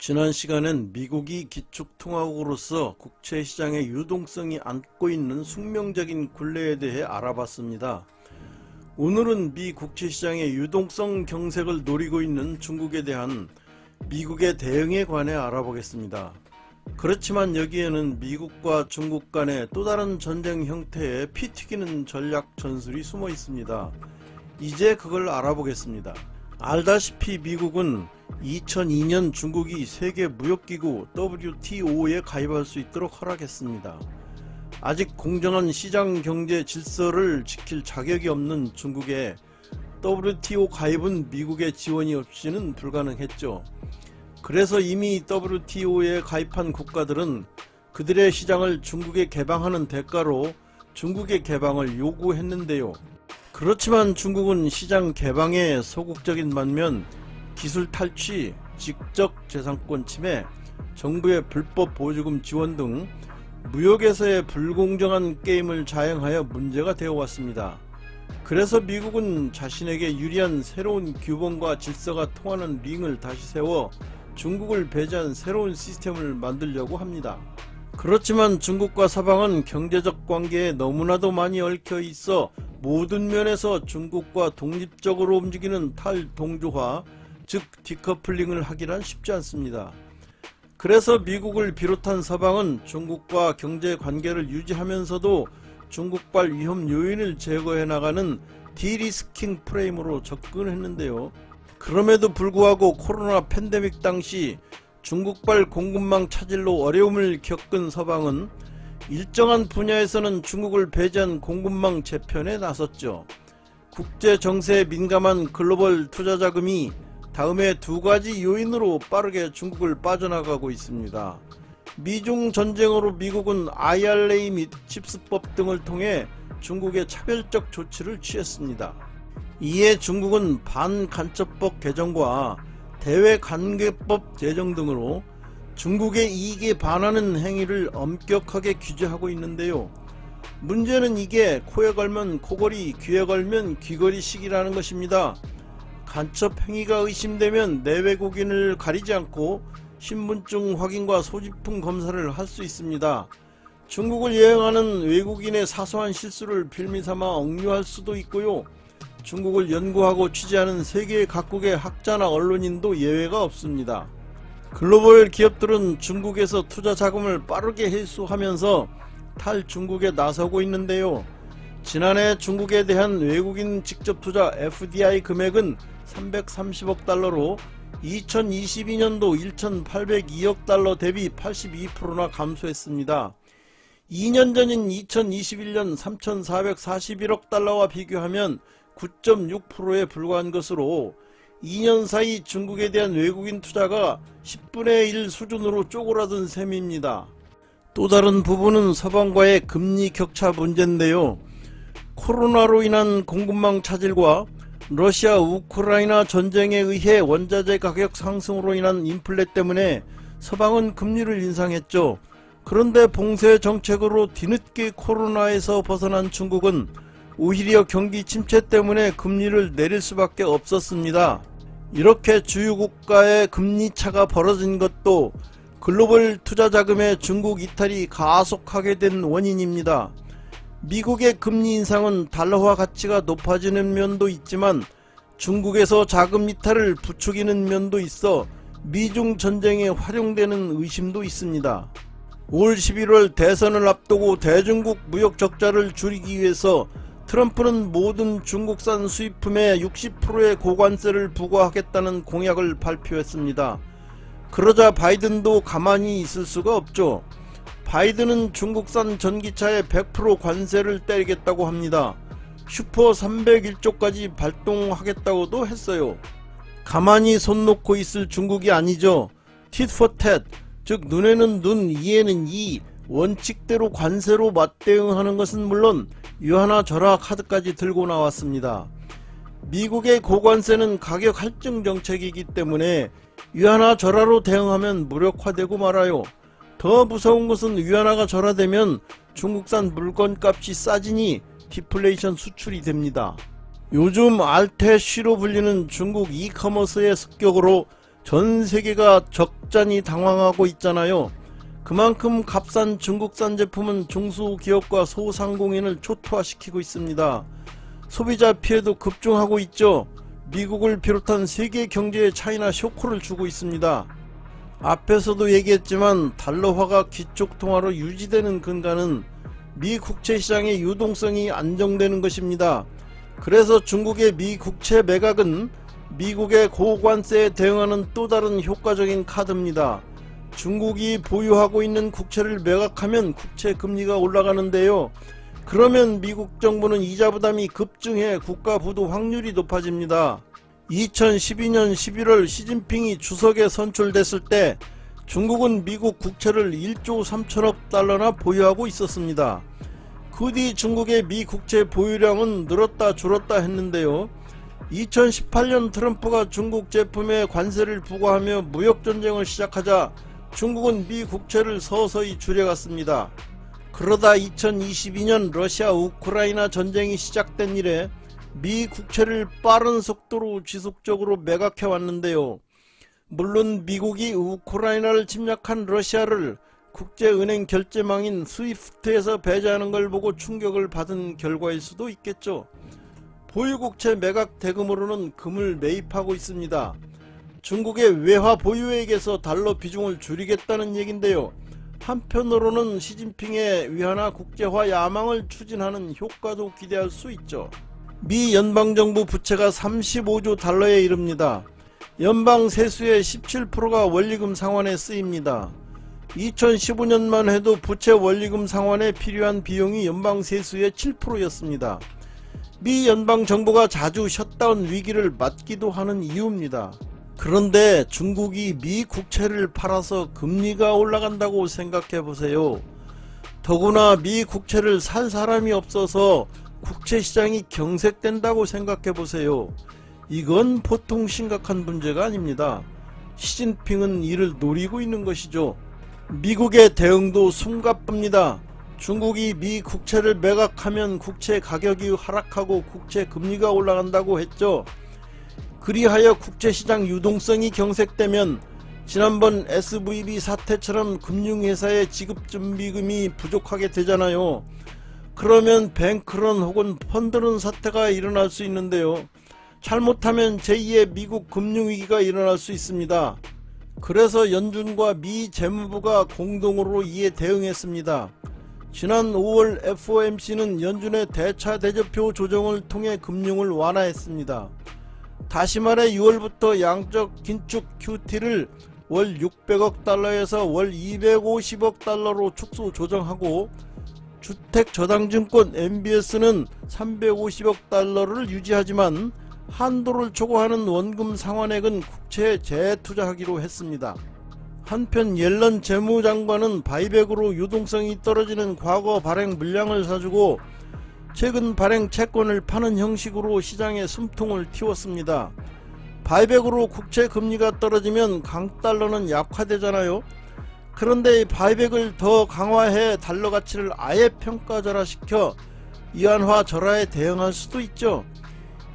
지난 시간엔 미국이 기축통화국으로서 국제시장의 유동성이 안고 있는 숙명적인 굴레에 대해 알아봤습니다. 오늘은 미 국제시장의 유동성 경색을 노리고 있는 중국에 대한 미국의 대응에 관해 알아보겠습니다. 그렇지만 여기에는 미국과 중국 간의 또 다른 전쟁 형태의 피 튀기는 전략 전술이 숨어 있습니다. 이제 그걸 알아보겠습니다. 알다시피 미국은 2002년 중국이 세계무역기구 WTO에 가입할 수 있도록 허락했습니다. 아직 공정한 시장 경제 질서를 지킬 자격이 없는 중국에 WTO 가입은 미국의 지원이 없이는 불가능했죠. 그래서 이미 WTO에 가입한 국가들은 그들의 시장을 중국에 개방하는 대가로 중국의 개방을 요구했는데요. 그렇지만 중국은 시장 개방에 소극적인 반면 기술 탈취, 직접 재산권 침해, 정부의 불법 보조금 지원 등 무역에서의 불공정한 게임을 자행하여 문제가 되어 왔습니다. 그래서 미국은 자신에게 유리한 새로운 규범과 질서가 통하는 링을 다시 세워 중국을 배제한 새로운 시스템을 만들려고 합니다. 그렇지만 중국과 서방은 경제적 관계에 너무나도 많이 얽혀 있어 모든 면에서 중국과 독립적으로 움직이는 탈동조화, 즉 디커플링을 하기란 쉽지 않습니다. 그래서 미국을 비롯한 서방은 중국과 경제 관계를 유지하면서도 중국발 위험 요인을 제거해 나가는 디리스킹 프레임으로 접근했는데요. 그럼에도 불구하고 코로나 팬데믹 당시 중국발 공급망 차질로 어려움을 겪은 서방은 일정한 분야에서는 중국을 배제한 공급망 재편에 나섰죠. 국제 정세에 민감한 글로벌 투자자금이 다음에 두 가지 요인으로 빠르게 중국을 빠져나가고 있습니다. 미중 전쟁으로 미국은 IRA 및 칩스법 등을 통해 중국의 차별적 조치를 취했습니다. 이에 중국은 반간첩법 개정과 대외관계법 제정 등으로 중국의 이익에 반하는 행위를 엄격하게 규제하고 있는데요. 문제는 이게 코에 걸면 코걸이, 귀에 걸면 귀걸이식이라는 것입니다. 간첩 행위가 의심되면 내외국인을 가리지 않고 신분증 확인과 소지품 검사를 할 수 있습니다. 중국을 여행하는 외국인의 사소한 실수를 빌미삼아 억류할 수도 있고요. 중국을 연구하고 취재하는 세계 각국의 학자나 언론인도 예외가 없습니다. 글로벌 기업들은 중국에서 투자 자금을 빠르게 회수하면서 탈중국에 나서고 있는데요. 지난해 중국에 대한 외국인 직접 투자 FDI 금액은 330억 달러로 2022년도 1,802억 달러 대비 82%나 감소했습니다. 2년 전인 2021년 3,441억 달러와 비교하면 9.6%에 불과한 것으로 2년 사이 중국에 대한 외국인 투자가 10분의 1 수준으로 쪼그라든 셈입니다. 또 다른 부분은 서방과의 금리 격차 문제인데요. 코로나로 인한 공급망 차질과 러시아 우크라이나 전쟁에 의해 원자재 가격 상승으로 인한 인플레 때문에 서방은 금리를 인상했죠. 그런데 봉쇄 정책으로 뒤늦게 코로나에서 벗어난 중국은 오히려 경기 침체 때문에 금리를 내릴 수밖에 없었습니다. 이렇게 주요 국가의 금리 차가 벌어진 것도 글로벌 투자 자금의 중국 이탈이 가속하게 된 원인입니다. 미국의 금리 인상은 달러화 가치가 높아지는 면도 있지만 중국에서 자금 이탈을 부추기는 면도 있어 미중 전쟁에 활용되는 의심도 있습니다. 올 11월 대선을 앞두고 대중국 무역 적자를 줄이기 위해서 트럼프는 모든 중국산 수입품에 60%의 고관세를 부과하겠다는 공약을 발표했습니다. 그러자 바이든도 가만히 있을 수가 없죠. 바이든은 중국산 전기차에 100% 관세를 때리겠다고 합니다. 슈퍼 301조까지 발동하겠다고도 했어요. 가만히 손 놓고 있을 중국이 아니죠. tit for tat, 즉 눈에는 눈, 이에는 이 원칙대로 관세로 맞대응하는 것은 물론 유한화 절하 카드까지 들고 나왔습니다. 미국의 고관세는 가격 할증 정책이기 때문에 유한화 절하로 대응하면 무력화되고 말아요. 더 무서운 것은 위안화가 절하되면 중국산 물건값이 싸지니 디플레이션 수출이 됩니다. 요즘 알테쉬로 불리는 중국 이커머스의 습격으로 전 세계가 적잖이 당황하고 있잖아요. 그만큼 값싼 중국산 제품은 중소기업과 소상공인을 초토화시키고 있습니다. 소비자 피해도 급증하고 있죠. 미국을 비롯한 세계 경제에 차이나 쇼크를 주고 있습니다. 앞에서도 얘기했지만 달러화가 기축통화로 유지되는 근간은 미 국채시장의 유동성이 안정되는 것입니다. 그래서 중국의 미 국채 매각은 미국의 고관세에 대응하는 또 다른 효과적인 카드입니다. 중국이 보유하고 있는 국채를 매각하면 국채 금리가 올라가는데요. 그러면 미국 정부는 이자 부담이 급증해 국가 부도 확률이 높아집니다. 2012년 11월 시진핑이 주석에 선출됐을 때 중국은 미국 국채를 1조 3천억 달러나 보유하고 있었습니다. 그 뒤 중국의 미 국채 보유량은 늘었다 줄었다 했는데요. 2018년 트럼프가 중국 제품에 관세를 부과하며 무역전쟁을 시작하자 중국은 미 국채를 서서히 줄여갔습니다. 그러다 2022년 러시아 우크라이나 전쟁이 시작된 이래 미 국채를 빠른 속도로 지속적으로 매각해 왔는데요. 물론 미국이 우크라이나를 침략한 러시아를 국제은행 결제망인 스위프트에서 배제하는 걸 보고 충격을 받은 결과일 수도 있겠죠. 보유국채 매각 대금으로는 금을 매입하고 있습니다. 중국의 외화 보유액에서 달러 비중을 줄이겠다는 얘긴데요. 한편으로는 시진핑의 위안화 국제화 야망을 추진하는 효과도 기대할 수 있죠. 미 연방정부 부채가 35조 달러에 이릅니다. 연방 세수의 17%가 원리금 상환에 쓰입니다. 2015년만 해도 부채 원리금 상환에 필요한 비용이 연방 세수의 7%였습니다. 미 연방정부가 자주 셧다운 위기를 맞기도 하는 이유입니다. 그런데 중국이 미 국채를 팔아서 금리가 올라간다고 생각해보세요. 더구나 미 국채를 살 사람이 없어서 국채시장이 경색된다고 생각해보세요. 이건 보통 심각한 문제가 아닙니다. 시진핑은 이를 노리고 있는 것이죠. 미국의 대응도 숨가쁩니다. 중국이 미 국채를 매각하면 국채 가격이 하락하고 국채 금리가 올라간다고 했죠. 그리하여 국채시장 유동성이 경색되면 지난번 SVB 사태처럼 금융회사의 지급준비금이 부족하게 되잖아요. 그러면 뱅크런 혹은 펀드런 사태가 일어날 수 있는데요. 잘못하면 제2의 미국 금융위기가 일어날 수 있습니다. 그래서 연준과 미 재무부가 공동으로 이에 대응했습니다. 지난 5월 FOMC는 연준의 대차 대조표 조정을 통해 금융을 완화했습니다. 다시 말해 6월부터 양적 긴축 QT를 월 600억 달러에서 월 250억 달러로 축소 조정하고 주택저당증권 MBS는 350억 달러를 유지하지만 한도를 초과하는 원금 상환액은 국채에 재투자하기로 했습니다. 한편 옐런 재무장관은 바이백으로 유동성이 떨어지는 과거 발행 물량을 사주고 최근 발행 채권을 파는 형식으로 시장에 숨통을 틔웠습니다. 바이백으로 국채 금리가 떨어지면 강달러는 약화되잖아요. 그런데 바이백을 더 강화해 달러 가치를 아예 평가절하시켜 이한화 절하에 대응할 수도 있죠.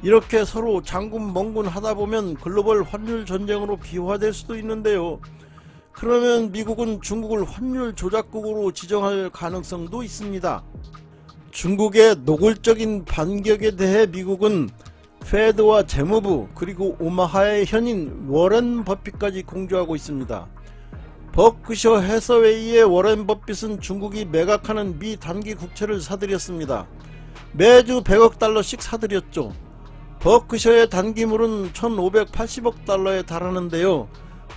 이렇게 서로 장군멍군 하다보면 글로벌 환율 전쟁으로 비화될 수도 있는데요. 그러면 미국은 중국을 환율 조작국으로 지정할 가능성도 있습니다. 중국의 노골적인 반격에 대해 미국은 페드와 재무부 그리고 오마하의 현인 워렌 버핏까지 공조하고 있습니다. 버크셔 해서웨이의 워렌 버핏은 중국이 매각하는 미 단기 국채를 사들였습니다. 매주 100억 달러씩 사들였죠. 버크셔의 단기물은 1580억 달러에 달하는데요.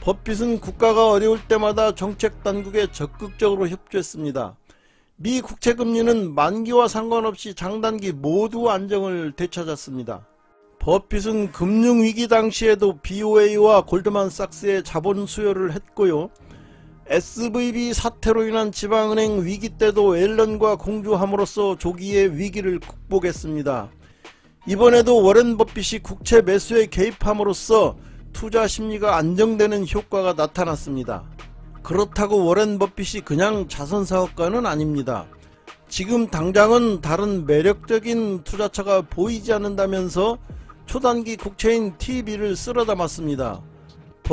버핏은 국가가 어려울 때마다 정책 당국에 적극적으로 협조했습니다. 미 국채금리는 만기와 상관없이 장단기 모두 안정을 되찾았습니다. 버핏은 금융위기 당시에도 BOA와 골드만삭스의 자본 수여를 했고요. SVB 사태로 인한 지방은행 위기 때도 앨런과 공조함으로써 조기에 위기를 극복했습니다. 이번에도 워렌 버핏이 국채 매수에 개입함으로써 투자 심리가 안정되는 효과가 나타났습니다. 그렇다고 워렌 버핏이 그냥 자선사업가는 아닙니다. 지금 당장은 다른 매력적인 투자처가 보이지 않는다면서 초단기 국채인 TB를 쓸어 담았습니다.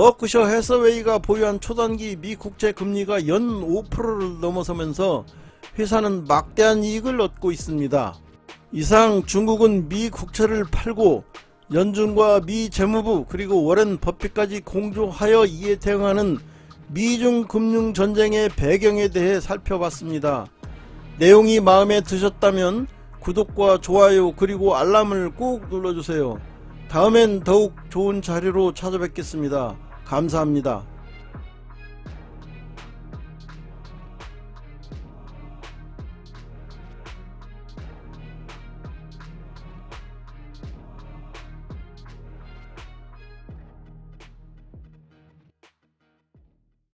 버크셔 해서웨이가 보유한 초단기 미 국채 금리가 연 5%를 넘어서면서 회사는 막대한 이익을 얻고 있습니다. 이상 중국은 미 국채를 팔고 연준과 미 재무부 그리고 워렌 버핏까지 공조하여 이에 대응하는 미중 금융 전쟁의 배경에 대해 살펴봤습니다. 내용이 마음에 드셨다면 구독과 좋아요 그리고 알람을 꼭 눌러주세요. 다음엔 더욱 좋은 자료로 찾아뵙겠습니다. 감사합니다.